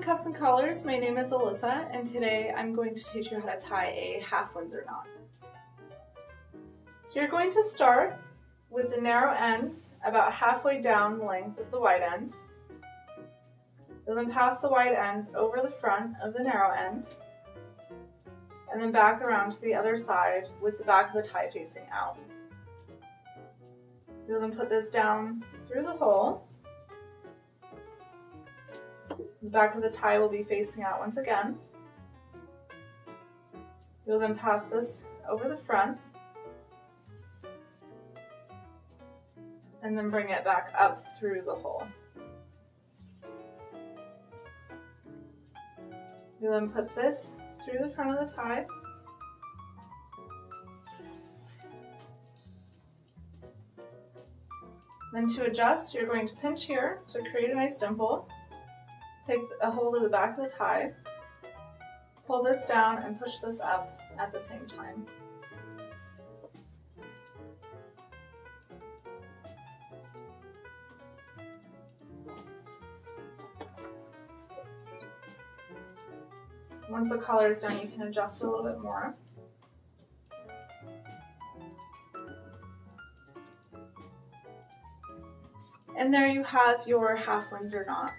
Cuffs and Collars, my name is Alyssa, and today I'm going to teach you how to tie a half Windsor knot. So you're going to start with the narrow end about halfway down the length of the wide end. You'll then pass the wide end over the front of the narrow end, and then back around to the other side with the back of the tie facing out. You'll then put this down through the hole. The back of the tie will be facing out once again. You'll then pass this over the front and then bring it back up through the hole. You'll then put this through the front of the tie. Then to adjust, you're going to pinch here to create a nice dimple. Take a hold of the back of the tie, pull this down and push this up at the same time. Once the collar is done, you can adjust a little bit more. And there you have your half Windsor knot.